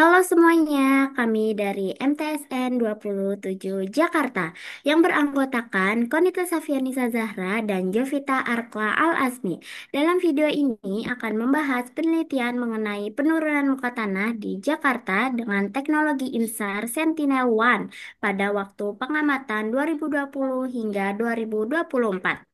Halo semuanya, kami dari MTSN 27 Jakarta yang beranggotakan Konita Safianisa Zahra dan Jovita Arkla Al-Asmi. Dalam video ini akan membahas penelitian mengenai penurunan muka tanah di Jakarta dengan teknologi INSAR Sentinel-1 pada waktu pengamatan 2020 hingga 2024.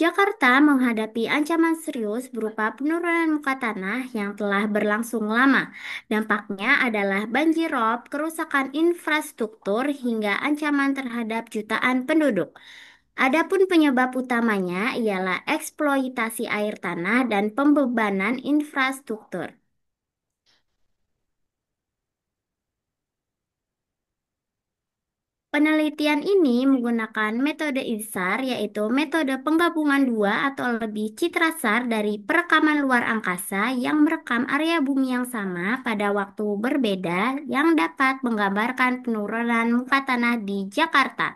Jakarta menghadapi ancaman serius berupa penurunan muka tanah yang telah berlangsung lama. Dampaknya adalah banjir rob, kerusakan infrastruktur, hingga ancaman terhadap jutaan penduduk. Adapun penyebab utamanya ialah eksploitasi air tanah dan pembebanan infrastruktur. Penelitian ini menggunakan metode INSAR, yaitu metode penggabungan dua atau lebih citra SAR dari perekaman luar angkasa yang merekam area bumi yang sama pada waktu berbeda yang dapat menggambarkan penurunan muka tanah di Jakarta.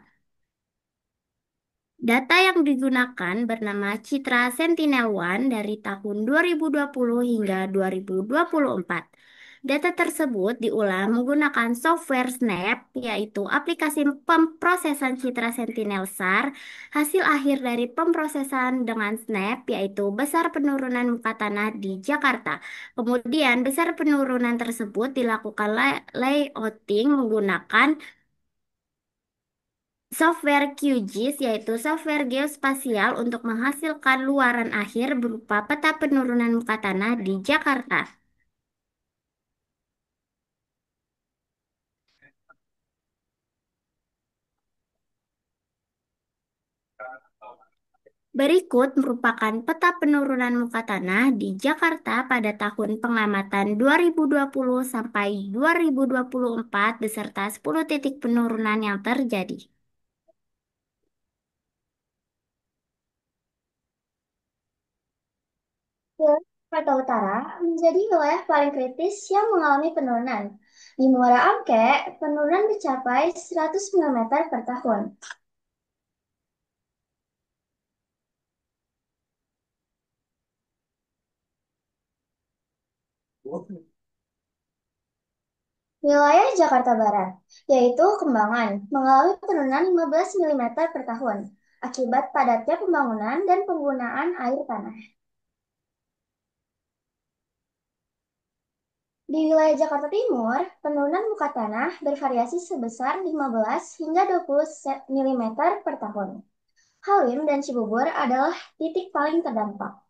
Data yang digunakan bernama Citra Sentinel-1 dari tahun 2020 hingga 2024. Data tersebut diulang menggunakan software Snap, yaitu aplikasi pemrosesan citra Sentinel SAR. Hasil akhir dari pemrosesan dengan Snap yaitu besar penurunan muka tanah di Jakarta. Kemudian besar penurunan tersebut dilakukan layouting menggunakan software QGIS, yaitu software geospasial untuk menghasilkan luaran akhir berupa peta penurunan muka tanah di Jakarta. Berikut merupakan peta penurunan muka tanah di Jakarta pada tahun pengamatan 2020 sampai 2024 beserta 10 titik penurunan yang terjadi. Wilayah Jakarta Utara menjadi wilayah paling kritis yang mengalami penurunan. Di Muara Angke, penurunan mencapai 100 mm per tahun. Wilayah Jakarta Barat, yaitu Kembangan, mengalami penurunan 15 mm per tahun akibat padatnya pembangunan dan penggunaan air tanah. Di wilayah Jakarta Timur, penurunan muka tanah bervariasi sebesar 15 hingga 20 mm per tahun. Halim dan Cibubur adalah titik paling terdampak.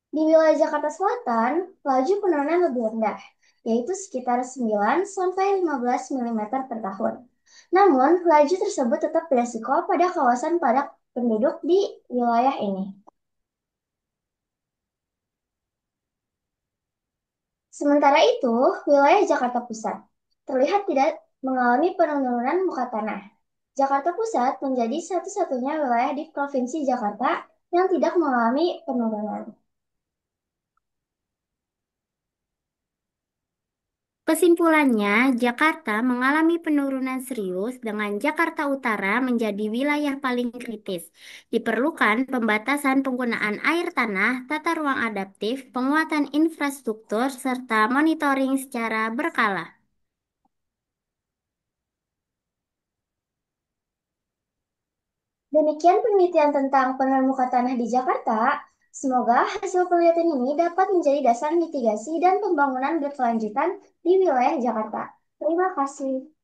Di wilayah Jakarta Selatan, laju penurunan lebih rendah, yaitu sekitar 9 sampai 15 mm per tahun. Namun, laju tersebut tetap beresiko pada kawasan padat penduduk di wilayah ini. Sementara itu, wilayah Jakarta Pusat terlihat tidak mengalami penurunan muka tanah. Jakarta Pusat menjadi satu-satunya wilayah di Provinsi Jakarta yang tidak mengalami penurunan. Kesimpulannya, Jakarta mengalami penurunan serius dengan Jakarta Utara menjadi wilayah paling kritis. Diperlukan pembatasan penggunaan air tanah, tata ruang adaptif, penguatan infrastruktur, serta monitoring secara berkala. Demikian penelitian tentang penurunan muka tanah di Jakarta. Semoga hasil penelitian ini dapat menjadi dasar mitigasi dan pembangunan berkelanjutan di wilayah Jakarta. Terima kasih.